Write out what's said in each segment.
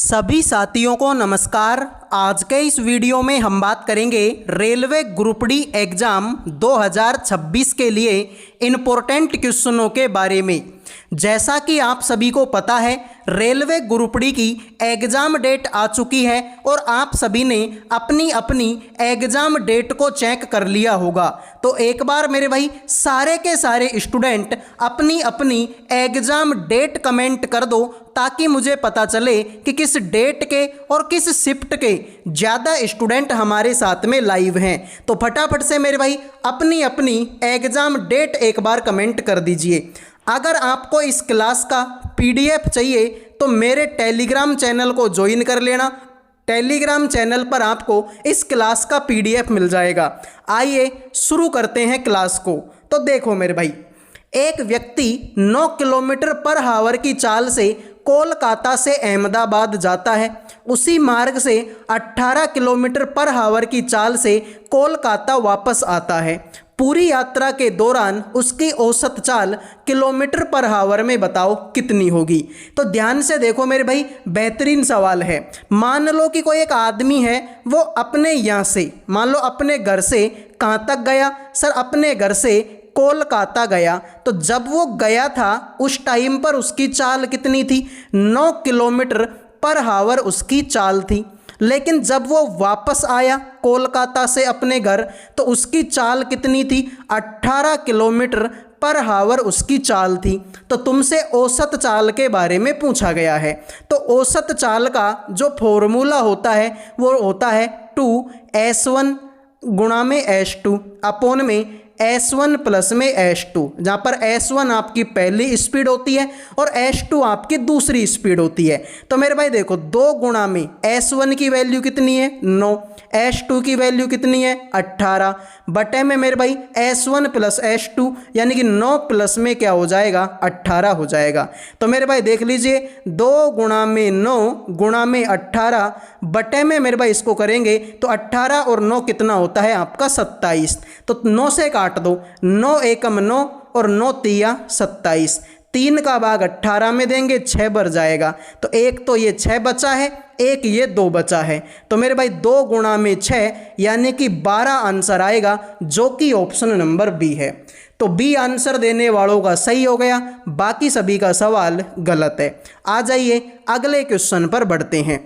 सभी साथियों को नमस्कार। आज के इस वीडियो में हम बात करेंगे रेलवे ग्रुप डी एग्ज़ाम 2026 के लिए इम्पोर्टेंट क्वेश्चनों के बारे में। जैसा कि आप सभी को पता है, रेलवे ग्रुप डी की एग्ज़ाम डेट आ चुकी है और आप सभी ने अपनी अपनी एग्ज़ाम डेट को चेक कर लिया होगा। तो एक बार मेरे भाई सारे के सारे स्टूडेंट अपनी अपनी एग्ज़ाम डेट कमेंट कर दो, ताकि मुझे पता चले कि किस डेट के और किस शिफ्ट के ज़्यादा स्टूडेंट हमारे साथ में लाइव हैं। तो फटाफट से मेरे भाई अपनी अपनी एग्ज़ाम डेट एक बार कमेंट कर दीजिए। अगर आपको इस क्लास का पीडीएफ चाहिए तो मेरे टेलीग्राम चैनल को ज्वाइन कर लेना। टेलीग्राम चैनल पर आपको इस क्लास का पीडीएफ मिल जाएगा। आइए शुरू करते हैं क्लास को। तो देखो मेरे भाई, एक व्यक्ति 9 किलोमीटर पर आवर की चाल से कोलकाता से अहमदाबाद जाता है। उसी मार्ग से 18 किलोमीटर पर आवर की चाल से कोलकाता वापस आता है। पूरी यात्रा के दौरान उसकी औसत चाल किलोमीटर पर आवर में बताओ कितनी होगी। तो ध्यान से देखो मेरे भाई, बेहतरीन सवाल है। मान लो कि कोई एक आदमी है, वो अपने यहाँ से, मान लो अपने घर से कहाँ तक गया सर, अपने घर से कोलकाता गया। तो जब वो गया था उस टाइम पर उसकी चाल कितनी थी? 9 किलोमीटर पर आवर उसकी चाल थी। लेकिन जब वो वापस आया कोलकाता से अपने घर, तो उसकी चाल कितनी थी? 18 किलोमीटर पर आवर उसकी चाल थी। तो तुमसे औसत चाल के बारे में पूछा गया है। तो औसत चाल का जो फॉर्मूला होता है वो होता है 2S1 गुणा में S2 अपॉन में S1 प्लस में S2, जहाँ पर S1 आपकी पहली स्पीड होती है और S2 आपकी दूसरी स्पीड होती है। तो मेरे भाई देखो, 2 गुणा में S1 की वैल्यू कितनी है? 9, S2 की वैल्यू कितनी है? 18, बटे में मेरे भाई S1 प्लस S2, यानी कि 9 प्लस में क्या हो जाएगा? 18 हो जाएगा। तो मेरे भाई देख लीजिए, 2 गुणा में 9 गुणा में 18 बटे में मेरे भाई इसको करेंगे तो 18 और 9 कितना होता है आपका? 27। तो 9 से काट दो, 9 एकम 9 और 9 तिया 27। 3 का भाग 18 में देंगे, 6 बढ़ जाएगा। तो एक तो ये 6 बचा है, एक ये 2 बचा है। तो मेरे भाई 2 गुणा में 6 यानी कि 12 आंसर आएगा, जो कि ऑप्शन नंबर बी है। तो बी आंसर देने वालों का सही हो गया, बाकी सभी का सवाल गलत है। आ जाइए अगले क्वेश्चन पर बढ़ते हैं।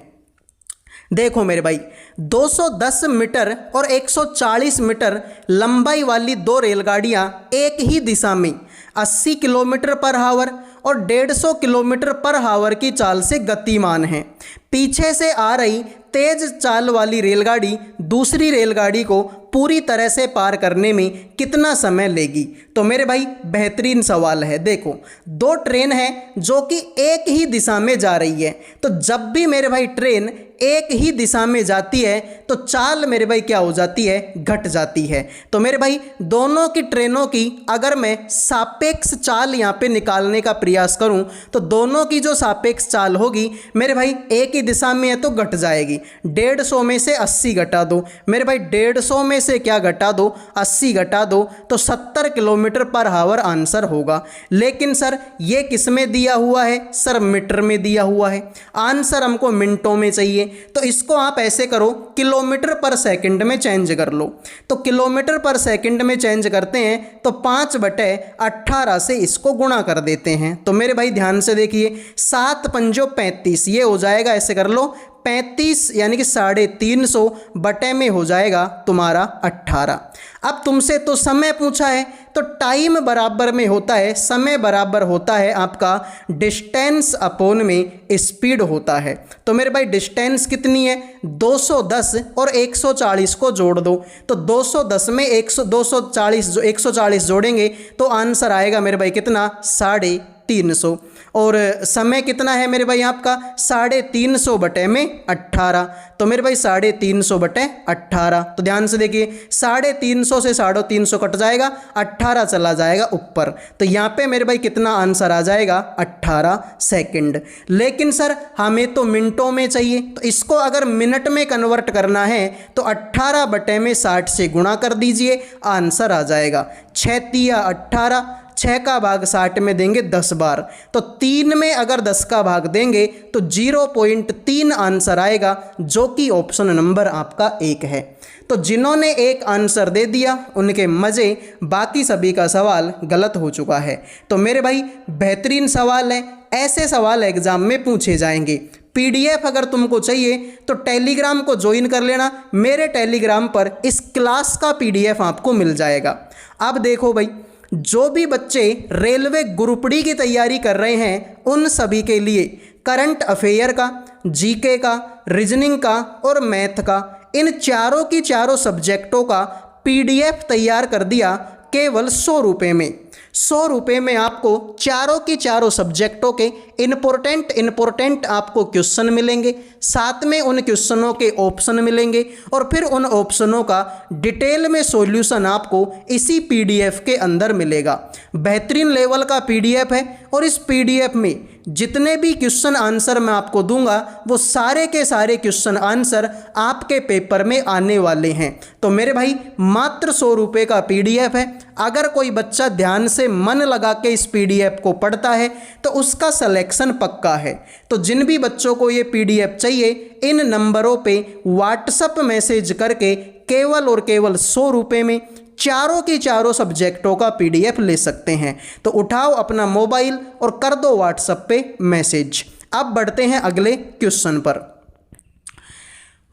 देखो मेरे भाई, 210 मीटर और 140 मीटर लंबाई वाली 2 रेलगाड़ियां एक ही दिशा में 80 किलोमीटर पर आवर और 150 किलोमीटर पर आवर की चाल से गतिमान हैं। पीछे से आ रही तेज चाल वाली रेलगाड़ी दूसरी रेलगाड़ी को पूरी तरह से पार करने में कितना समय लेगी? तो मेरे भाई बेहतरीन सवाल है। देखो, 2 ट्रेन है जो कि एक ही दिशा में जा रही है। तो जब भी मेरे भाई ट्रेन एक ही दिशा में जाती है तो चाल मेरे भाई क्या हो जाती है? घट जाती है। तो मेरे भाई दोनों की ट्रेनों की अगर मैं सापेक्ष चाल यहाँ पे निकालने का प्रयास करूँ तो दोनों की जो सापेक्ष चाल होगी मेरे भाई, एक ही दिशा में है तो घट जाएगी। 150 में से 80 घटा दो मेरे भाई, 150 में से क्या घटा दो? 80 घटा दो, तो 70 किलोमीटर पर आवर आंसर होगा। लेकिन सर ये किस में दिया हुआ है? सर मीटर में दिया हुआ है। आंसर हमको मिनटों में चाहिए। तो इसको आप ऐसे करो, किलोमीटर पर सेकंड में चेंज कर लो। तो किलोमीटर पर सेकंड में चेंज करते हैं तो 5/18 से इसको गुणा कर देते हैं। तो मेरे भाई ध्यान से देखिए, 7 पंजो 35, ये हो जाएगा, ऐसे कर लो 35 यानी कि 350 बटे में हो जाएगा तुम्हारा 18। अब तुमसे तो समय पूछा है, तो टाइम बराबर में होता है, समय बराबर होता है आपका डिस्टेंस अपॉन में स्पीड होता है। तो मेरे भाई डिस्टेंस कितनी है? 210 और 140 को जोड़ दो। तो 210 में 140 जोड़ेंगे तो आंसर आएगा मेरे भाई कितना? 350। और समय कितना है मेरे भाई आपका? 350 बटे में 18। तो मेरे भाई 350 बटे 18। तो ध्यान से देखिए, 350 से 350 कट जाएगा, 18 चला जाएगा ऊपर। तो यहाँ पे मेरे भाई कितना आंसर आ जाएगा? 18 सेकंड। लेकिन सर हमें तो मिनटों में चाहिए, तो इसको अगर मिनट में कन्वर्ट करना है तो 18 बटे में 60 से गुणा कर दीजिए, आंसर आ जाएगा 6 तिया 18, 6 का भाग 60 में देंगे 10 बार, तो 3 में अगर 10 का भाग देंगे तो 0.3 आंसर आएगा, जो कि ऑप्शन नंबर आपका 1 है। तो जिन्होंने एक आंसर दे दिया उनके मज़े, बाकी सभी का सवाल गलत हो चुका है। तो मेरे भाई बेहतरीन सवाल है, ऐसे सवाल एग्जाम में पूछे जाएंगे। पीडीएफ अगर तुमको चाहिए तो टेलीग्राम को ज्वाइन कर लेना, मेरे टेलीग्राम पर इस क्लास का पीडीएफ आपको मिल जाएगा। अब देखो भाई, जो भी बच्चे रेलवे ग्रुप डी की तैयारी कर रहे हैं उन सभी के लिए करंट अफेयर का, जीके का, रीजनिंग का और मैथ का, इन चारों की चारों सब्जेक्टों का पीडीएफ तैयार कर दिया केवल 100 रुपये में। 100 रुपये में आपको चारों की चारों सब्जेक्टों के इम्पोर्टेंट आपको क्वेश्चन मिलेंगे, साथ में उन क्वेश्चनों के ऑप्शन मिलेंगे और फिर उन ऑप्शनों का डिटेल में सॉल्यूशन आपको इसी पीडीएफ के अंदर मिलेगा। बेहतरीन लेवल का पीडीएफ है और इस पीडीएफ में जितने भी क्वेश्चन आंसर मैं आपको दूंगा वो सारे के सारे क्वेश्चन आंसर आपके पेपर में आने वाले हैं। तो मेरे भाई मात्र 100 रुपये का पीडीएफ है। अगर कोई बच्चा ध्यान से मन लगा के इस पीडीएफ को पढ़ता है तो उसका सिलेक्शन पक्का है। तो जिन भी बच्चों को ये पीडीएफ चाहिए इन नंबरों पे व्हाट्सएप मैसेज करके केवल और केवल 100 रुपये में चारों की चारों सब्जेक्टों का पीडीएफ ले सकते हैं। तो उठाओ अपना मोबाइल और कर दो व्हाट्सएप पे मैसेज। अब बढ़ते हैं अगले क्वेश्चन पर।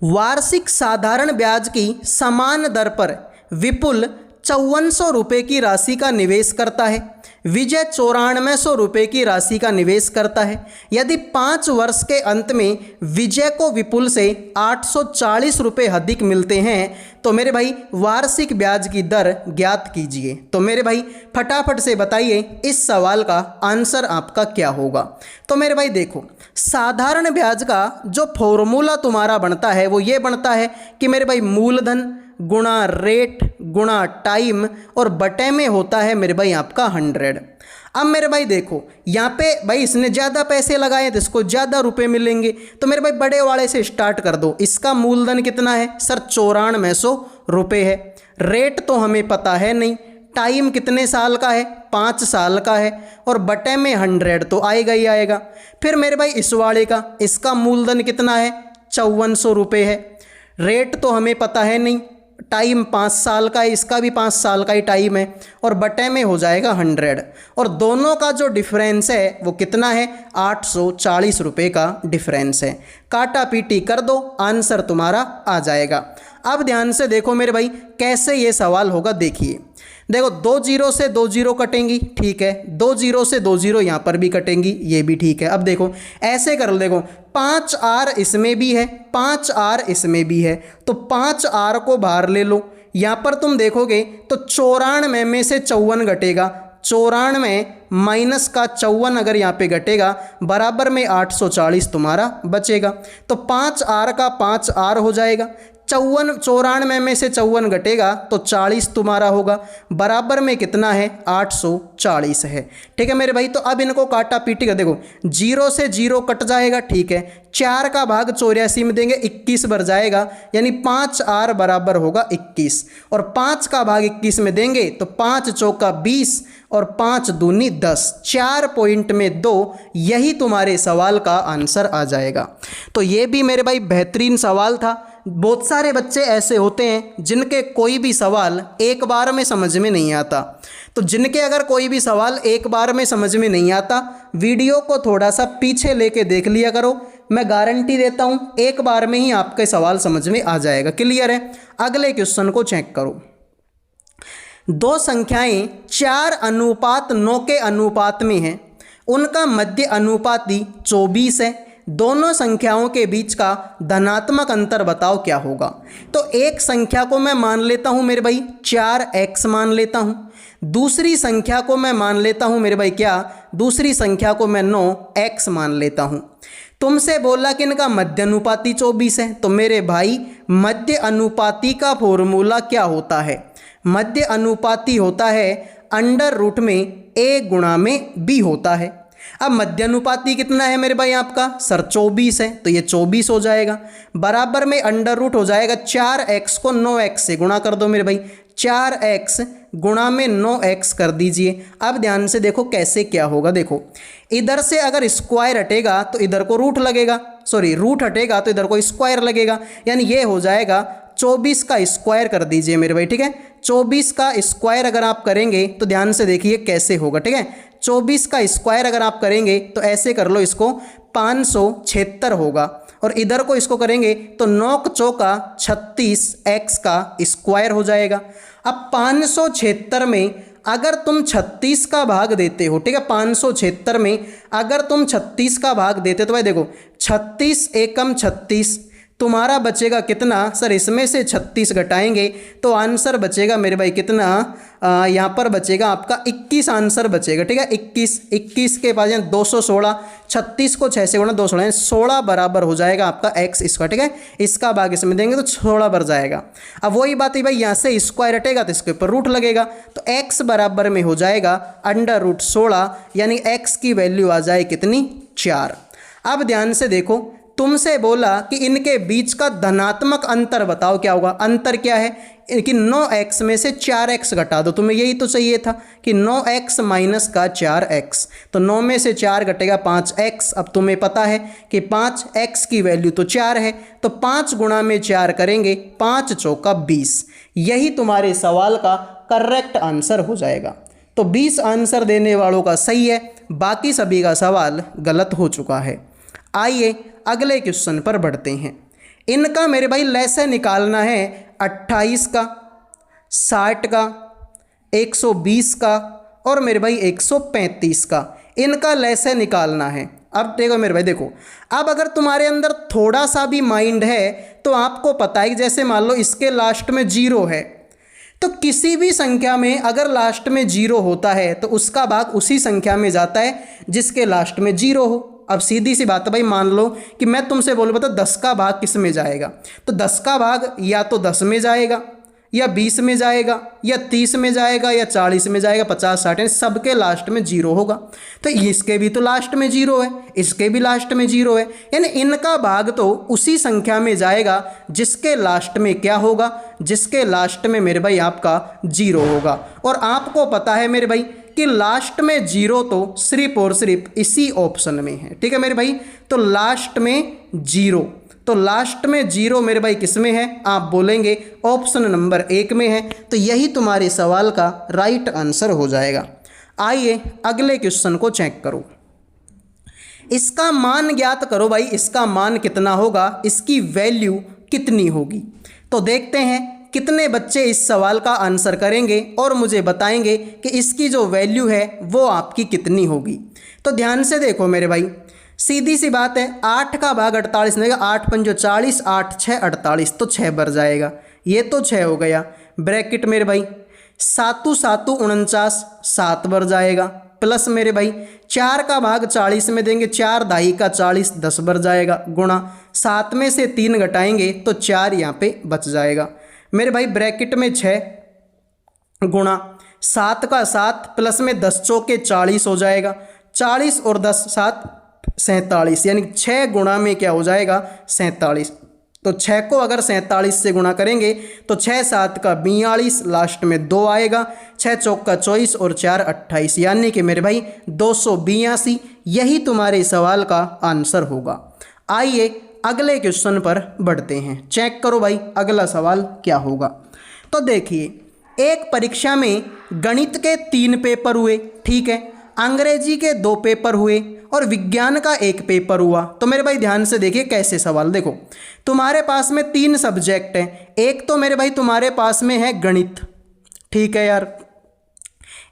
वार्षिक साधारण ब्याज की समान दर पर विपुल 5400 रुपये की राशि का निवेश करता है, विजय 9400 रुपये की राशि का निवेश करता है। यदि 5 वर्ष के अंत में विजय को विपुल से 840 रुपये अधिक मिलते हैं तो मेरे भाई वार्षिक ब्याज की दर ज्ञात कीजिए। तो मेरे भाई फटाफट से बताइए इस सवाल का आंसर आपका क्या होगा। तो मेरे भाई देखो, साधारण ब्याज का जो फॉर्मूला तुम्हारा बनता है वो ये बनता है कि मेरे भाई मूलधन गुणा रेट गुणा टाइम और बटे में होता है मेरे भाई आपका 100। अब मेरे भाई देखो यहाँ पे भाई इसने ज़्यादा पैसे लगाए तो इसको ज़्यादा रुपए मिलेंगे। तो मेरे भाई बड़े वाले से स्टार्ट कर दो। इसका मूलधन कितना है सर? 9400 रुपये है। रेट तो हमें पता है नहीं। टाइम कितने साल का है? 5 साल का है। और बटे में 100 तो आएगा ही आएगा। फिर मेरे भाई इस वाले का, इसका मूलधन कितना है? 5400 रुपये है। रेट तो हमें पता है नहीं। टाइम 5 साल का है, इसका भी 5 साल का ही टाइम है। और बटे में हो जाएगा 100। और दोनों का जो डिफरेंस है वो कितना है? 840 रुपये का डिफरेंस है। काटा पीटी कर दो, आंसर तुम्हारा आ जाएगा। अब ध्यान से देखो मेरे भाई कैसे ये सवाल होगा। देखिए देखो, 2 जीरो से 2 जीरो कटेंगी, ठीक है। 2 जीरो से 2 जीरो यहाँ पर भी कटेंगी, ये भी ठीक है। अब देखो ऐसे कर लो, देखो 5R इसमें भी है, 5R इसमें भी है, तो 5R को बाहर ले लो। यहाँ पर तुम देखोगे तो 94 में से 54 घटेगा। 94 माइनस का 54 अगर यहाँ पे घटेगा बराबर में 840 तुम्हारा बचेगा। तो 5R का 5R हो जाएगा। 94 में से 54 घटेगा तो 40 तुम्हारा होगा। बराबर में कितना है? 840 है। ठीक है मेरे भाई। तो अब इनको काटा पीटी कर देखो, 0 से 0 कट जाएगा, ठीक है। 4 का भाग 84 में देंगे, 21 बढ़ जाएगा, यानी 5R बराबर होगा 21। और 5 का भाग 21 में देंगे तो 5 चौका 20 और 5 दूनी 10, 4 पॉइंट में 2, यही तुम्हारे सवाल का आंसर आ जाएगा। तो ये भी मेरे भाई बेहतरीन सवाल था। बहुत सारे बच्चे ऐसे होते हैं जिनके कोई भी सवाल एक बार में समझ में नहीं आता। तो जिनके अगर कोई भी सवाल एक बार में समझ में नहीं आता, वीडियो को थोड़ा सा पीछे लेके देख लिया करो। मैं गारंटी देता हूँ एक बार में ही आपके सवाल समझ में आ जाएगा। क्लियर है? अगले क्वेश्चन को चेक करो। 2 संख्याएं 4:9 के अनुपात में हैं, उनका मध्य अनुपाती 24 है। दोनों संख्याओं के बीच का धनात्मक अंतर बताओ क्या होगा। तो एक संख्या को मैं मान लेता हूं मेरे भाई 4x मान लेता हूं। दूसरी संख्या को मैं मान लेता हूं मेरे भाई क्या? दूसरी संख्या को मैं 9x मान लेता हूं। तुमसे बोला कि इनका मध्य अनुपाती 24 है। तो मेरे भाई मध्य अनुपाती का फॉर्मूला क्या होता है? मध्य अनुपाती होता है √ में a गुणा में b होता है। अब मध्य अनुपाती कितना है मेरे भाई आपका? सर 24 है, तो ये 24 हो जाएगा। बराबर में √ हो जाएगा 4x को 9x से गुणा कर दो मेरे भाई। 4x गुणा में 9x कर दीजिए। अब ध्यान से देखो कैसे क्या होगा। देखो इधर से अगर स्क्वायर हटेगा तो इधर को रूट लगेगा, सॉरी रूट हटेगा तो इधर को स्क्वायर लगेगा, यानी ये हो जाएगा 24 का स्क्वायर कर दीजिए मेरे भाई, ठीक है। 24 का स्क्वायर अगर आप करेंगे तो ध्यान से देखिए कैसे होगा, ठीक है। 24 का स्क्वायर अगर आप करेंगे तो ऐसे कर लो, इसको 576 होगा, और इधर को इसको करेंगे तो 9 चौका 36x का स्क्वायर हो जाएगा। अब 576 में अगर तुम 36 का भाग देते हो, ठीक है, 576 में अगर तुम 36 का भाग देते तो भाई देखो 36 एकम 36, तुम्हारा बचेगा कितना सर, इसमें से 36 घटाएंगे तो आंसर बचेगा मेरे भाई कितना, यहाँ पर बचेगा आपका 21 आंसर बचेगा, ठीक है। 21 के पास 216, 36 को 6 से गुणा 216, 16 बराबर हो जाएगा आपका x इसका, ठीक है। इसका भाग इसमें देंगे तो 16 बढ़ जाएगा। अब वही बात है भाई, यहाँ से स्क्वायर हटेगा तो इसके ऊपर रूट लगेगा, तो x बराबर में हो जाएगा √16, यानी x की वैल्यू आ जाए कितनी, 4। अब ध्यान से देखो, तुमसे बोला कि इनके बीच का धनात्मक अंतर बताओ क्या होगा। अंतर क्या है कि 9x में से 4x घटा दो, तुम्हें यही तो चाहिए था कि 9x माइनस का 4x, तो 9 में से 4 घटेगा 5x। अब तुम्हें पता है कि 5x की वैल्यू तो 4 है, तो 5 गुणा में 4 करेंगे, 5 चौका 20, यही तुम्हारे सवाल का करेक्ट आंसर हो जाएगा। तो 20 आंसर देने वालों का सही है, बाकी सभी का सवाल गलत हो चुका है। आइए अगले क्वेश्चन पर बढ़ते हैं। इनका मेरे भाई लैसे निकालना है 28 का, 60 का, 120 का और मेरे भाई 135 का, इनका लैसे निकालना है। अब देखो मेरे भाई, देखो अब अगर तुम्हारे अंदर थोड़ा सा भी माइंड है तो आपको पता है कि जैसे मान लो इसके लास्ट में 0 है, तो किसी भी संख्या में अगर लास्ट में 0 होता है तो उसका भाग उसी संख्या में जाता है जिसके लास्ट में 0 हो। अब सीधी सी बात है भाई, मान लो कि मैं तुमसे बोलूँ बता 10 का भाग किस में जाएगा, तो 10 का भाग या तो 10 में जाएगा या 20 में जाएगा या 30 में जाएगा या 40 में जाएगा, 50 60, सबके लास्ट में 0 होगा। तो इसके भी तो लास्ट में 0 है, इसके भी लास्ट में 0 है, यानी इनका भाग तो उसी संख्या में जाएगा जिसके लास्ट में क्या होगा, जिसके लास्ट में मेरे भाई आपका 0 होगा। और आपको पता है मेरे भाई कि लास्ट में 0 तो सिर्फ और सिर्फ इसी ऑप्शन में है, ठीक है मेरे भाई। तो लास्ट में 0, तो लास्ट में 0 मेरे भाई किस में है, आप बोलेंगे ऑप्शन नंबर 1 में है, तो यही तुम्हारे सवाल का राइट आंसर हो जाएगा। आइए अगले क्वेश्चन को चेक करो। इसका मान ज्ञात करो भाई, इसका मान कितना होगा, इसकी वैल्यू कितनी होगी। तो देखते हैं कितने बच्चे इस सवाल का आंसर करेंगे और मुझे बताएंगे कि इसकी जो वैल्यू है वो आपकी कितनी होगी। तो ध्यान से देखो मेरे भाई, सीधी सी बात है, 8 का भाग 48 नहीं, 8 पंजो 40, 8 6 48, तो 6 बढ़ जाएगा, ये तो 6 हो गया। ब्रैकेट मेरे भाई 7 7 49, 7 बढ़ जाएगा, प्लस मेरे भाई 4 का भाग 40 में देंगे, 4 दाई का 40, 10 बढ़ जाएगा, गुणा 7 में से 3 घटाएंगे तो 4 यहाँ पे बच जाएगा मेरे भाई। ब्रैकेट में 6 गुणा 7 का 7 प्लस में 10 चौके 40 हो जाएगा, 40 और 10 7 47, यानी 6 गुणा में क्या हो जाएगा 47। तो 6 को अगर 47 से गुणा करेंगे तो 6 7 का 42, लास्ट में 2 आएगा, 6 चौक का 24 और 4 28, यानी कि मेरे भाई 282, यही तुम्हारे सवाल का आंसर होगा। आइए अगले क्वेश्चन पर बढ़ते हैं, चेक करो भाई अगला सवाल क्या होगा। तो देखिए, एक परीक्षा में गणित के 3 पेपर हुए, ठीक है, अंग्रेजी के 2 पेपर हुए और विज्ञान का 1 पेपर हुआ। तो मेरे भाई ध्यान से देखिए कैसे सवाल, देखो तुम्हारे पास में 3 सब्जेक्ट हैं, एक तो मेरे भाई तुम्हारे पास में है गणित, ठीक है यार,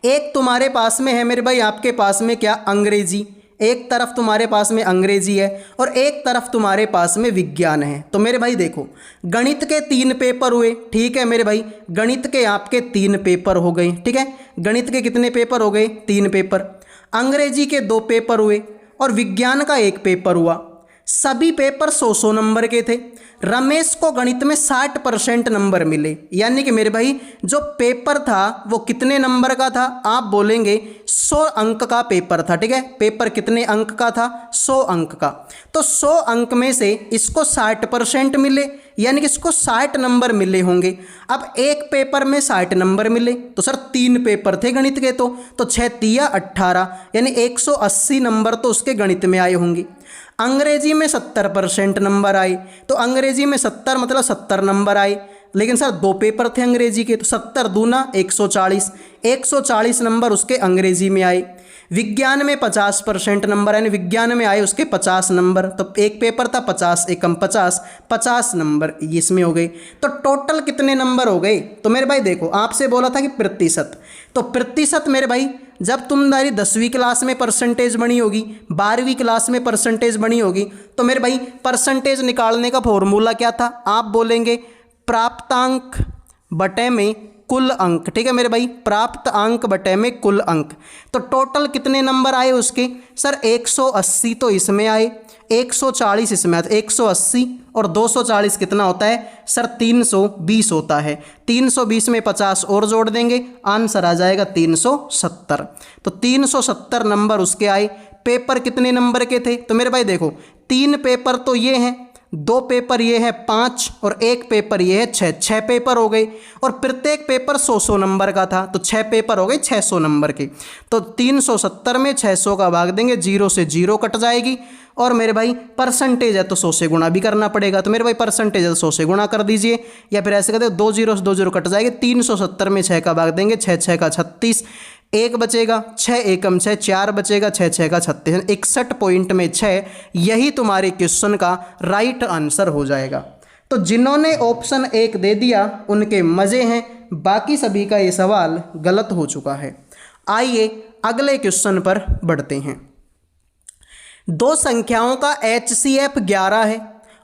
एक तुम्हारे पास में है मेरे भाई आपके पास में क्या, अंग्रेजी, एक तरफ तुम्हारे पास में अंग्रेजी है और एक तरफ तुम्हारे पास में विज्ञान है। तो मेरे भाई देखो, गणित के 3 पेपर हुए, ठीक है मेरे भाई, गणित के आपके 3 पेपर हो गए, ठीक है, गणित के कितने पेपर हो गए, 3 पेपर, अंग्रेजी के 2 पेपर हुए और विज्ञान का 1 पेपर हुआ। सभी पेपर 100 नंबर के थे। रमेश को गणित में 60% नंबर मिले, यानी कि मेरे भाई जो पेपर था वो कितने नंबर का था, आप बोलेंगे 100 अंक का पेपर था। ठीक है, पेपर कितने अंक का था, 100 अंक का। तो 100 अंक में से इसको 60% मिले, यानी कि इसको 60 नंबर मिले होंगे। अब एक पेपर में 60 नंबर मिले तो सर 3 पेपर थे गणित के, तो 6 तिया 18, यानी 180 नंबर तो उसके गणित में आए होंगे। अंग्रेजी में 70% नंबर आए, तो अंग्रेजी में 70 मतलब 70 नंबर आए, लेकिन सर 2 पेपर थे अंग्रेजी के, तो 70 दूना 140, 140 नंबर उसके अंग्रेजी में आए। विज्ञान में 50% नंबर, यानी विज्ञान में आए उसके 50 नंबर, तो एक पेपर था 50 एकम 50, 50 नंबर इसमें हो गए। तो टोटल कितने नंबर हो गए, तो मेरे भाई देखो आपसे बोला था कि प्रतिशत, तो प्रतिशत मेरे भाई जब तुम्हारी 10वीं क्लास में परसेंटेज बनी होगी, 12वीं क्लास में परसेंटेज बनी होगी, तो मेरे भाई परसेंटेज निकालने का फॉर्मूला क्या था, आप बोलेंगे प्राप्तांक बटे में कुल अंक। ठीक है मेरे भाई, प्राप्त अंक बटे में कुल अंक। तो टोटल कितने नंबर आए उसके, सर 180 तो इसमें आए, 140 इसमें आए, 180 और 240 कितना होता है सर 320 होता है। 320 में 50 और जोड़ देंगे, आंसर आ जाएगा 370। तो 370 नंबर उसके आए। पेपर कितने नंबर के थे, तो मेरे भाई देखो 3 पेपर तो ये हैं, 2 पेपर ये है 5 और 1 पेपर ये है 6, 6 पेपर हो गए। और प्रत्येक पेपर 100 नंबर का था, तो 6 पेपर हो गए 600 नंबर के। तो 370 में 600 का भाग देंगे, 0 से 0 कट जाएगी। और मेरे भाई परसेंटेज है तो 100 से गुणा भी करना पड़ेगा, तो मेरे भाई परसेंटेज है तो 100 से गुणा कर दीजिए, या फिर ऐसे कहते हैं 2 0 से 2 0 कट जाएंगे। 370 में 6 का भाग देंगे, 6 6 का 36, 1 बचेगा, 6 एकम 6, 4 बचेगा, 6 6 का 36, 61 पॉइंट में 6, यही तुम्हारे क्वेश्चन का राइट आंसर हो जाएगा। तो जिन्होंने ऑप्शन 1 दे दिया उनके मज़े हैं, बाकी सभी का ये सवाल गलत हो चुका है। आइए अगले क्वेश्चन पर बढ़ते हैं। 2 संख्याओं का HCF 11 है,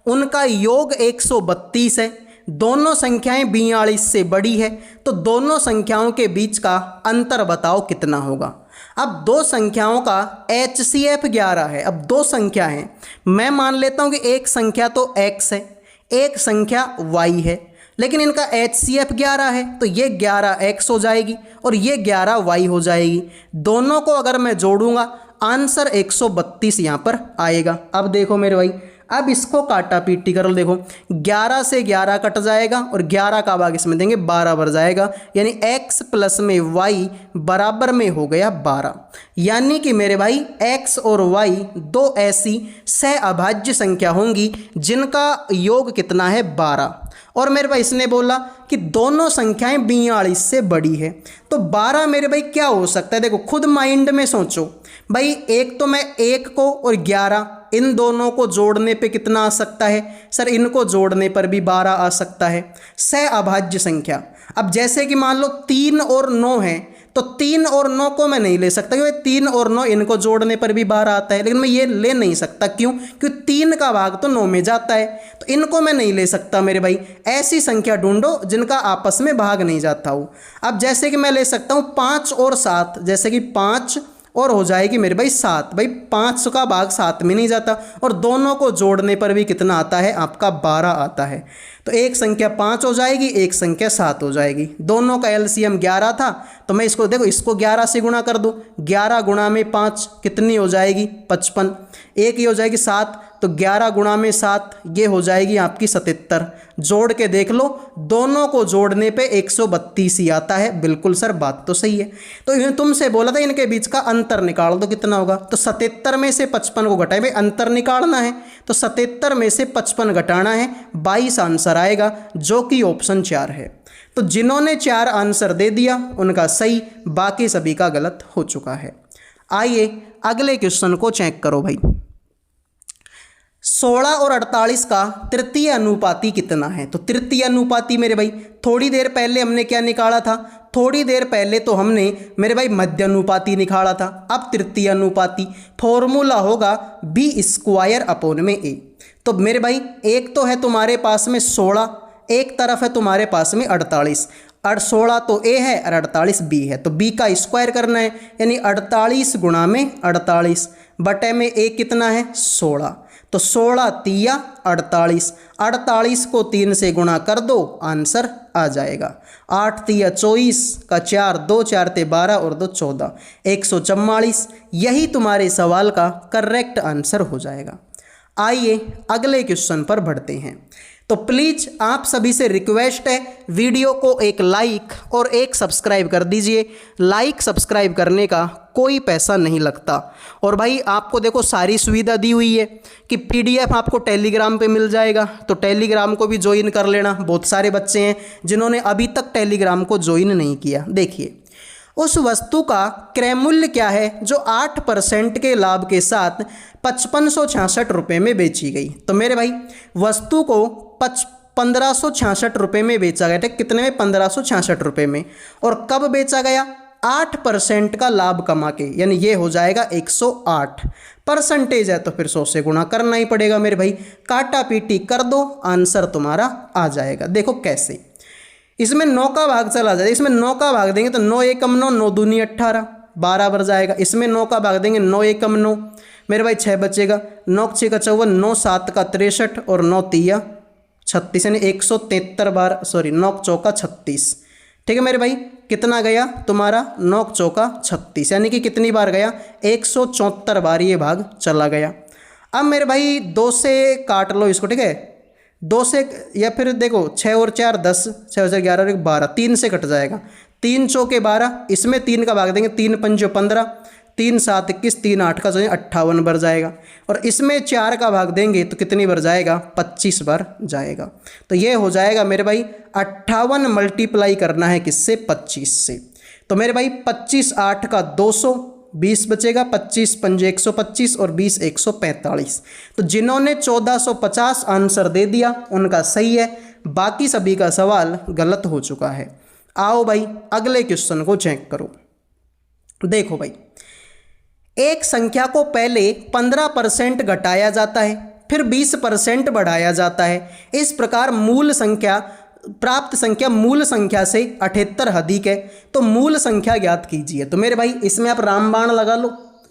उनका योग 132 है, दोनों संख्याएं 42 से बड़ी है, तो दोनों संख्याओं के बीच का अंतर बताओ कितना होगा। अब 2 संख्याओं का HCF 11 है। अब 2 संख्या हैं, मैं मान लेता हूं कि एक संख्या तो x है, एक संख्या y है, लेकिन इनका HCF 11 है, तो ये 11x हो जाएगी और ये 11y हो जाएगी। दोनों को अगर मैं जोड़ूंगा आंसर 132 यहाँ पर आएगा। अब देखो मेरे भाई, अब इसको काटा पीटी कर लो, देखो 11 से 11 कट जाएगा और 11 का भाग इसमें देंगे 12 बढ़ जाएगा, यानी x प्लस में y बराबर में हो गया 12। यानी कि मेरे भाई x और y 2 ऐसी सहअभाज्य संख्या होंगी जिनका योग कितना है 12। और मेरे भाई इसने बोला कि दोनों संख्याएं 42 से बड़ी है, तो 12 मेरे भाई क्या हो सकता है, देखो खुद माइंड में सोचो भाई। एक तो मैं 1 को और 11 इन दोनों को जोड़ने पे कितना आ सकता है, सर इनको जोड़ने पर भी 12 आ सकता है, सहअभाज्य संख्या। अब जैसे कि मान लो 3 और 9 है, तो 3 और 9 को मैं नहीं ले सकता, क्योंकि 3 और 9 इनको जोड़ने पर भी 12 आता है, लेकिन मैं ये ले नहीं सकता, क्यों, क्योंकि 3 का भाग तो 9 में जाता है, तो इनको मैं नहीं ले सकता मेरे भाई। ऐसी संख्या ढूंढो जिनका आपस में भाग नहीं जाता हो। अब जैसे कि मैं ले सकता हूँ 5 और 7, जैसे कि 5 और हो जाएगी मेरे भाई 7, भाई 5 का भाग 7 में नहीं जाता, और दोनों को जोड़ने पर भी कितना आता है आपका 12 आता है। तो एक संख्या 5 हो जाएगी, एक संख्या 7 हो जाएगी। दोनों का एलसीएम 11 था, तो मैं इसको देखो, इसको 11 से गुणा कर दो, 11 गुणा में 5 कितनी हो जाएगी 55, एक ही हो जाएगी 7, तो 11 गुणा में 7 ये हो जाएगी आपकी 77। जोड़ के देख लो, दोनों को जोड़ने पे 132 ही आता है। बिल्कुल सर बात तो सही है। तो इन्हें तुमसे बोला था इनके बीच का अंतर निकाल दो कितना होगा, तो 77 में से 55 को घटाए, भाई अंतर निकालना है, तो 77 में से 55 घटाना है, 22 आंसर आएगा, जो कि ऑप्शन 4 है। तो जिन्होंने 4 आंसर दे दिया उनका सही, बाकी सभी का गलत हो चुका है। आइए अगले क्वेश्चन को चेक करो भाई। 16 और 48 का तृतीय अनुपाती कितना है, तो तृतीय अनुपाती मेरे भाई थोड़ी देर पहले हमने क्या निकाला था, थोड़ी देर पहले तो हमने मेरे भाई मध्य अनुपाती निकाला था। अब तृतीय अनुपाती फॉर्मूला होगा b² a। तो मेरे भाई एक तो है तुम्हारे पास में 16, एक तरफ है तुम्हारे पास में 48, 16 तो a है और 48 b है, तो b का स्क्वायर करना है, यानी 48 गुणा में 48 बटे में a कितना है 16। तो 16 तिया 48, 48 को 3 से गुणा कर दो, आंसर आ जाएगा। 8 तिया 24 का 4, 2 4 ते 12 और 2 14, 144। यही तुम्हारे सवाल का करेक्ट आंसर हो जाएगा। आइए अगले क्वेश्चन पर बढ़ते हैं। तो प्लीज़ आप सभी से रिक्वेस्ट है, वीडियो को एक लाइक और एक सब्सक्राइब कर दीजिए। लाइक सब्सक्राइब करने का कोई पैसा नहीं लगता। और भाई आपको देखो सारी सुविधा दी हुई है कि PDF आपको टेलीग्राम पे मिल जाएगा, तो टेलीग्राम को भी ज्वाइन कर लेना। बहुत सारे बच्चे हैं जिन्होंने अभी तक टेलीग्राम को ज्वाइन नहीं किया। देखिए उस वस्तु का क्रय मूल्य क्या है जो 8% के लाभ के साथ 5566 रुपये में बेची गई। तो मेरे भाई वस्तु को 1566 रुपये में बेचा गया था। कितने में? 1566 रुपये में। और कब बेचा गया? 8% का लाभ कमा के, यानी ये हो जाएगा 108। परसेंटेज है तो फिर 100 से गुणा करना ही पड़ेगा मेरे भाई। काटा पीटी कर दो, आंसर तुम्हारा आ जाएगा। देखो कैसे, इसमें 9 का भाग चला जाए। इसमें 9 का भाग देंगे तो 9 एकम 9, 9 दूनी 18, 12 बढ़ जाएगा। इसमें 9 का भाग देंगे, 9 एकम 9 मेरे भाई 6 बचेगा, 9 6 का 54, 9 7 का 63 और 9 तिया 36, यानी 173 बार, सॉरी 9 चौका 36। ठीक है मेरे भाई, कितना गया तुम्हारा? 9 चौका 36, यानी कि कितनी बार गया? 174 बार ये भाग चला गया। अब मेरे भाई 2 से काट लो इसको, ठीक है? 2 से, या फिर देखो 6 और 4 10, 6 और 11 और 12, 3 से कट जाएगा। 3 चौके 12, इसमें 3 का भाग देंगे, 3 पंजो 15, 3 7 21, 3 8 का 58 बार जाएगा। और इसमें 4 का भाग देंगे तो कितनी बार जाएगा? 25 बार जाएगा। तो ये हो जाएगा मेरे भाई 58 मल्टीप्लाई करना है किससे? 25 से। तो मेरे भाई 25 8 का 200, 20 बचेगा, 25 पंजे 125 और 20 145। तो जिन्होंने 1450 आंसर दे दिया उनका सही है, बाकी सभी का सवाल गलत हो चुका है। आओ भाई अगले क्वेश्चन को चेक करो। देखो भाई, एक संख्या को पहले 15% घटाया जाता है, फिर 20% बढ़ाया जाता है। इस प्रकार मूल संख्या, प्राप्त संख्या मूल संख्या से 78 अधिक है, तो मूल संख्या ज्ञात कीजिए। तो मेरे भाई इसमें आप रामबाण लगा लो,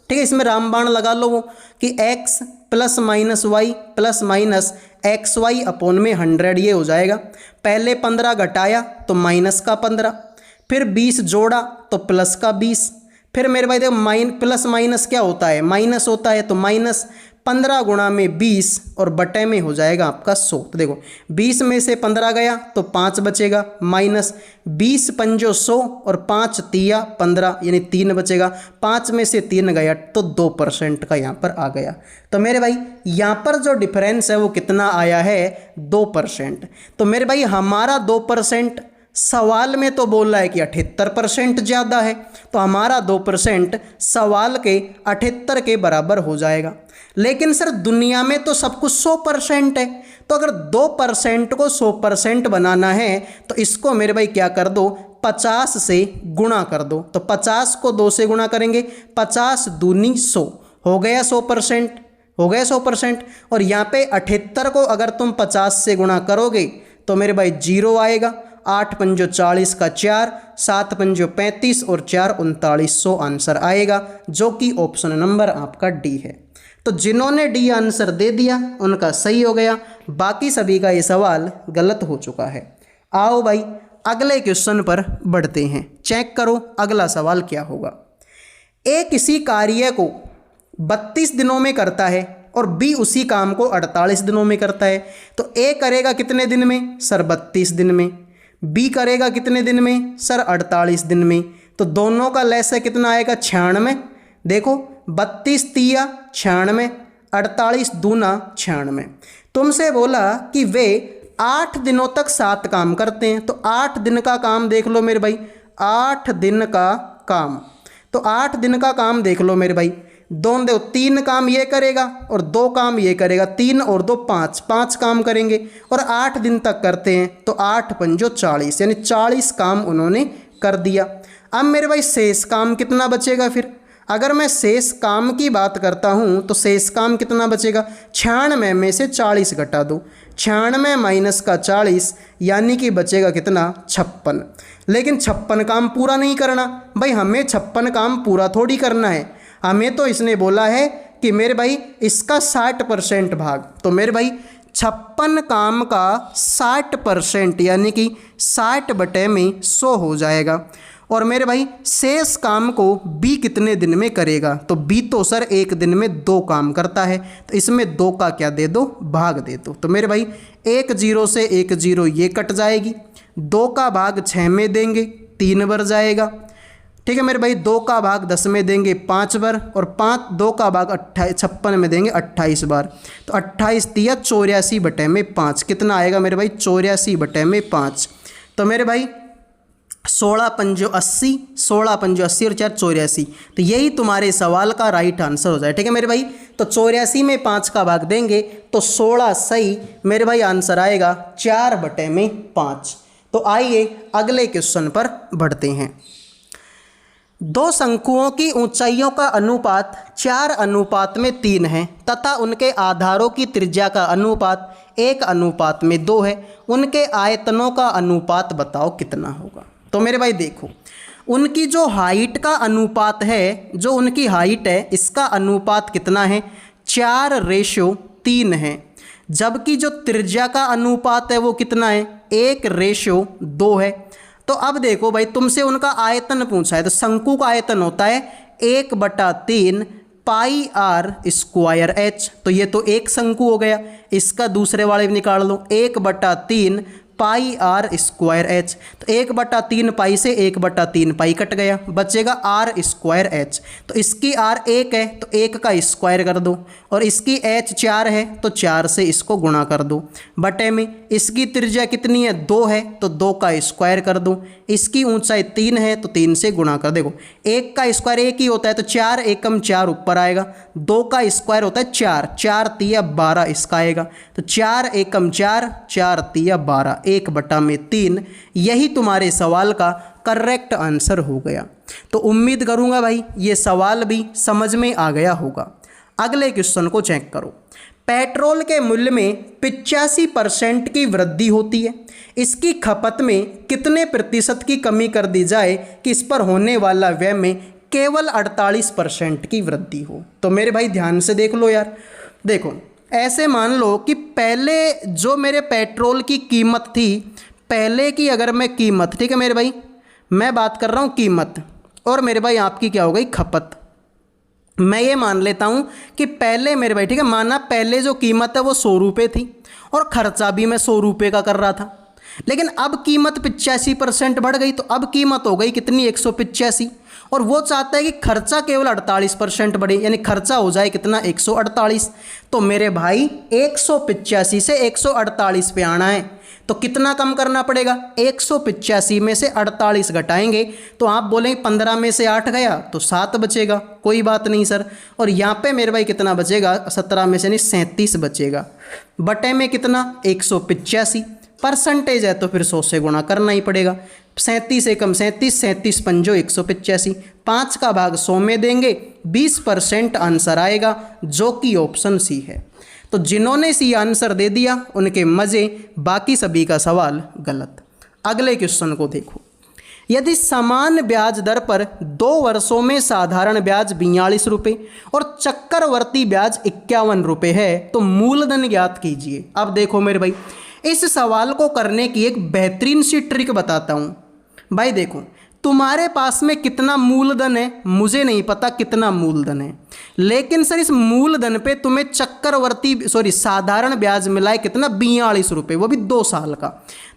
ठीक है? इसमें रामबाण लगा लो वो कि x plus minus y plus minus x y upon में 100, ये हो जाएगा। पहले 15 घटाया तो माइनस का 15, फिर 20 जोड़ा तो प्लस का 20, फिर मेरे भाई देखो प्लस माइनस क्या होता है? माइनस होता है। तो माइनस 15 गुणा में 20 और बटे में हो जाएगा आपका 100। तो देखो 20 में से 15 गया तो 5 बचेगा, माइनस 20 पंजो 100 और 5 तिया 15, यानी 3 बचेगा। 5 में से 3 गया तो 2% का यहाँ पर आ गया। तो मेरे भाई यहाँ पर जो डिफरेंस है वो कितना आया है? 2%। तो मेरे भाई हमारा 2%, सवाल में तो बोल रहा है कि 78% ज़्यादा है, तो हमारा 2% सवाल के 78 के बराबर हो जाएगा। लेकिन सर दुनिया में तो सब कुछ 100% है, तो अगर 2% को 100% बनाना है तो इसको मेरे भाई क्या कर दो? 50 से गुणा कर दो। तो 50 को 2 से गुणा करेंगे, 50 दूनी 100, हो गया 100%, हो गया 100%। और यहाँ पे 78 को अगर तुम 50 से गुणा करोगे तो मेरे भाई 0 आएगा। 8 पंजो 40 का 4, 7 पंजो 35 और 4 3900 आंसर आएगा, जो कि ऑप्शन नंबर आपका डी है। तो जिन्होंने डी आंसर दे दिया उनका सही हो गया, बाकी सभी का ये सवाल गलत हो चुका है। आओ भाई अगले क्वेश्चन पर बढ़ते हैं, चेक करो अगला सवाल क्या होगा। ए किसी कार्य को 32 दिनों में करता है और बी उसी काम को 48 दिनों में करता है। तो ए करेगा कितने दिन में? सर 32 दिन में। बी करेगा कितने दिन में? सर 48 दिन में। तो दोनों का लैस कितना आएगा? 96। देखो 32 तिया 96, 48 दूना 96। तुमसे बोला कि वे 8 दिनों तक 7 काम करते हैं, तो 8 दिन का काम देख लो मेरे भाई, 8 दिन का काम। तो 8 दिन का काम देख लो मेरे भाई, दोनों देखो 3 काम ये करेगा और 2 काम ये करेगा, 3 और 2 5, 5 काम करेंगे और 8 दिन तक करते हैं। तो 8 पंजो 40, यानी 40 काम उन्होंने कर दिया। अब मेरे भाई शेष काम कितना बचेगा? फिर अगर मैं शेष काम की बात करता हूँ तो शेष काम कितना बचेगा? 96 में से 40 घटा दो, 96 माइनस का 40, यानी कि बचेगा कितना? 56। लेकिन 56 काम पूरा नहीं करना भाई, हमें 56 काम पूरा थोड़ी करना है। हमें तो इसने बोला है कि मेरे भाई इसका 60% भाग, तो मेरे भाई 56 काम का 60% यानी कि 60/100 हो जाएगा। और मेरे भाई शेष काम को बी कितने दिन में करेगा, तो बी तो सर एक दिन में 2 काम करता है, तो इसमें 2 का क्या दे दो, भाग दे दो। तो मेरे भाई 1 0 से 1 0 ये कट जाएगी, 2 का भाग 6 में देंगे 3 बार जाएगा, ठीक है मेरे भाई। 2 का भाग 10 में देंगे 5 बार, और 2 का भाग 56 में देंगे 28 बार, तो 28 तिया 84/5 कितना आएगा मेरे भाई, 84/5। तो मेरे भाई 16 पंजो 80, 16 पंजो 80 और 4 84, तो यही तुम्हारे सवाल का राइट आंसर हो जाए, ठीक है मेरे भाई। तो 84 में 5 का भाग देंगे तो 16 सही मेरे भाई आंसर आएगा 4/5। तो आइए अगले क्वेश्चन पर बढ़ते हैं। 2 शंकुओं की ऊंचाइयों का अनुपात 4:3 है तथा उनके आधारों की त्रिज्या का अनुपात 1:2 है। उनके आयतनों का अनुपात बताओ कितना होगा। तो मेरे भाई देखो, उनकी जो हाइट का अनुपात है, जो उनकी हाइट है इसका अनुपात कितना है, 4:3 है, जबकि जो त्रिज्या का अनुपात है वो कितना है, 1:2 है। तो अब देखो भाई, तुमसे उनका आयतन पूछा है, तो शंकु का आयतन होता है 1/3 πr² h, तो ये तो एक शंकु हो गया। इसका दूसरे वाले भी निकाल लो, 1/3 πr² h, तो 1/3 पाई से 1/3 पाई कट गया, बचेगा r² h। तो इसकी r 1 है तो 1 का स्क्वायर कर दो, और इसकी h 4 है तो 4 से इसको गुणा कर दो, बटे में इसकी त्रिज्या कितनी है, 2 है तो 2 का स्क्वायर कर दो, इसकी ऊंचाई 3 है तो 3 से गुणा कर। देखो 1 का स्क्वायर 1 ही होता है, तो 4 एकम 4 ऊपर आएगा, 2 का स्क्वायर होता है 4, 4 तिया 12 इसका आएगा, तो 4 एकम 4, 4 तिया 12, 1/3। यही तुम्हारे सवाल का करेक्ट आंसर हो गया। तो उम्मीद करूंगा भाई ये सवाल भी समझ में आ गया होगा। अगले क्वेश्चन को चेक करो। पेट्रोल के मूल्य में 85% की वृद्धि होती है, इसकी खपत में कितने प्रतिशत की कमी कर दी जाए कि इस पर होने वाला व्यय में केवल 48% की वृद्धि हो। तो मेरे भाई ध्यान से देख लो यार, देखो ऐसे मान लो कि पहले जो मेरे पेट्रोल की कीमत थी, पहले की अगर मैं कीमत, ठीक है मेरे भाई, मैं बात कर रहा हूँ कीमत, और मेरे भाई आपकी क्या हो गई, खपत। मैं ये मान लेता हूँ कि पहले मेरे भाई, ठीक है, माना पहले जो कीमत है वो 100 रुपये थी और खर्चा भी मैं 100 रुपये का कर रहा था, लेकिन अब कीमत 85% बढ़ गई, तो अब कीमत हो गई कितनी, 185, और वो चाहता है कि खर्चा केवल 48% बढ़े, यानी खर्चा हो जाए कितना, 148। तो मेरे भाई 185 से 148 पे आना है, तो कितना कम करना पड़ेगा, 185 में से 48 घटाएंगे, तो आप बोलेंगे 15 में से 8 गया तो 7 बचेगा, कोई बात नहीं सर। और यहाँ पे मेरे भाई कितना बचेगा, 17 में से नहीं 37 बचेगा, बटे में कितना, 185, परसेंटेज है तो फिर 100 से गुणा करना ही पड़ेगा। 37 एकम 37, 37 पंजो 185, 5 का भाग 100 में देंगे, 20% आंसर आएगा, जो कि ऑप्शन सी है। तो जिन्होंने सी आंसर दे दिया उनके मज़े, बाकी सभी का सवाल गलत। अगले क्वेश्चन को देखो। यदि समान ब्याज दर पर 2 वर्षों में साधारण ब्याज 42 रुपये और चक्रवर्ती ब्याज 51 रुपये है तो मूलधन ज्ञात कीजिए। अब देखो मेरे भाई, इस सवाल को करने की एक बेहतरीन सी ट्रिक बताता हूँ। भाई देखो, तुम्हारे पास में कितना मूलधन है मुझे नहीं पता कितना मूलधन है, लेकिन सर इस मूलधन पे तुम्हें साधारण ब्याज मिला है कितना, 42 रुपये, वो भी 2 साल का।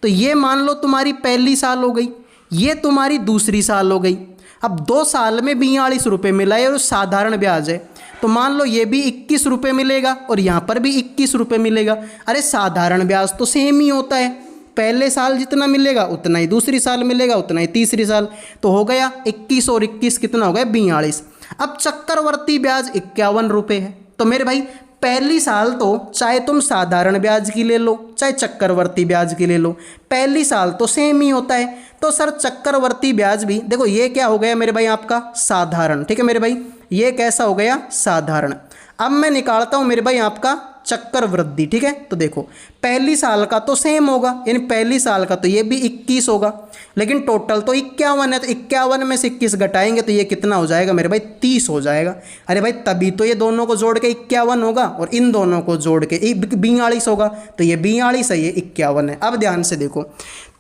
तो ये मान लो तुम्हारी पहली साल हो गई, ये तुम्हारी दूसरी साल हो गई। अब 2 साल में 42 रुपये मिला है और साधारण ब्याज है, तो मान लो ये भी 21 रुपये मिलेगा और यहाँ पर भी 21 रुपये मिलेगा। अरे साधारण ब्याज तो सेम ही होता है, पहले साल जितना मिलेगा उतना ही दूसरी साल मिलेगा, उतना ही तीसरी साल, तो हो गया 21 और 21 कितना हो गया, 42। अब चक्रवर्ती ब्याज 51 रुपये है, तो मेरे भाई पहली साल तो चाहे तुम साधारण ब्याज की ले लो चाहे चक्रवर्ती ब्याज की ले लो, पहली साल तो सेम ही होता है। तो सर चक्रवर्ती ब्याज भी देखो, ये क्या हो गया मेरे भाई आपका साधारण, ठीक है मेरे भाई, ये कैसा हो गया साधारण। अब मैं निकालता हूँ मेरे भाई आपका चक्रवृद्धि, ठीक है। तो देखो पहली साल का तो सेम होगा, यानी पहली साल का तो ये भी 21 होगा, लेकिन टोटल तो 51 है, तो 51 में से 21 घटाएंगे तो ये कितना हो जाएगा मेरे भाई, 30 हो जाएगा। अरे भाई तभी तो ये दोनों को जोड़ के 51 होगा और इन दोनों को जोड़ के 42 होगा, तो ये 42 है, ये 51 है। अब ध्यान से देखो,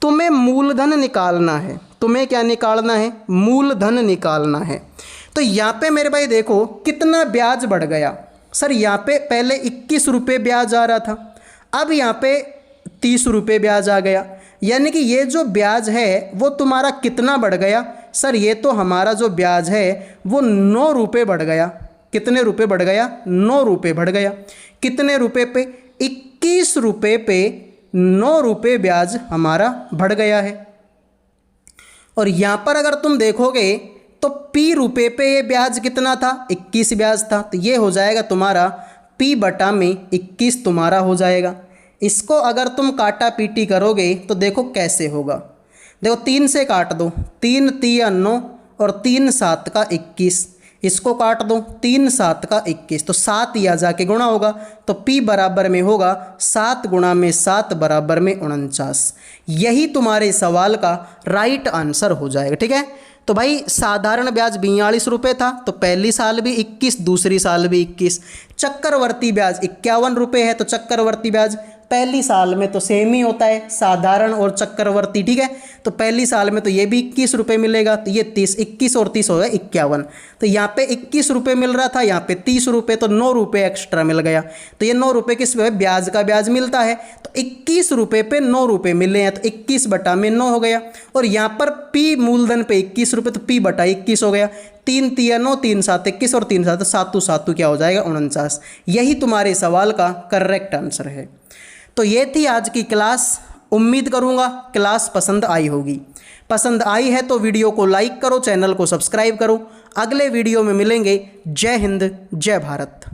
तुम्हें मूलधन निकालना है, तुम्हें क्या निकालना है, मूलधन निकालना है। तो यहाँ पे मेरे भाई देखो कितना ब्याज बढ़ गया। सर यहाँ पे पहले 21 रुपये ब्याज आ रहा था, अब यहाँ पे 30 रुपये ब्याज आ गया, यानी कि ये जो ब्याज है वो तुम्हारा कितना बढ़ गया। सर ये तो हमारा जो ब्याज है वो 9 रुपये बढ़ गया। कितने रुपये बढ़ गया, 9 रुपये बढ़ गया। कितने रुपये पे, 21 रुपये पे 9 रुपये ब्याज हमारा बढ़ गया है। और यहाँ पर अगर तुम देखोगे तो पी रुपये पे ये ब्याज कितना था, 21 ब्याज था, तो ये हो जाएगा तुम्हारा पी बटा में 21 तुम्हारा हो जाएगा। इसको अगर तुम काटा पीटी करोगे तो देखो कैसे होगा। देखो 3 से काट दो, 3 तिया 9 और 3 7 का 21, इसको काट दो, 3 7 का 21, तो 7 या जाके गुणा होगा, तो P बराबर में होगा 7 गुणा में 7 बराबर में 49। यही तुम्हारे सवाल का राइट आंसर हो जाएगा, ठीक है। तो भाई साधारण ब्याज 42 रुपये था, तो पहली साल भी 21, दूसरी साल भी 21। चक्रवर्ती ब्याज 51 रुपये है, तो चक्रवर्ती ब्याज पहली साल में तो सेम ही होता है, साधारण और चक्रवर्ती, ठीक है। तो पहली साल में तो ये भी 21 रुपये मिलेगा, तो ये 30, 21 और 30 हो गया 51। तो यहाँ पे 21 रुपये मिल रहा था, यहाँ पे 30 रुपये, तो 9 रुपये एक्स्ट्रा मिल गया। तो ये 9 रुपये किस पे, ब्याज का ब्याज मिलता है, तो 21 रुपये पे 9 रुपये मिले हैं, तो 21 बटा में 9 हो गया। और यहाँ पर पी मूलधन पे 21 रुपये, तो पी बटा 21 हो गया। 3 तिया 9, 3 7 21 और 3 7 7 7 क्या हो जाएगा, 49। यही तुम्हारे सवाल का करेक्ट आंसर है। तो ये थी आज की क्लास। उम्मीद करूँगा क्लास पसंद आई होगी। पसंद आई है तो वीडियो को लाइक करो, चैनल को सब्सक्राइब करो। अगले वीडियो में मिलेंगे। जय हिंद, जय भारत।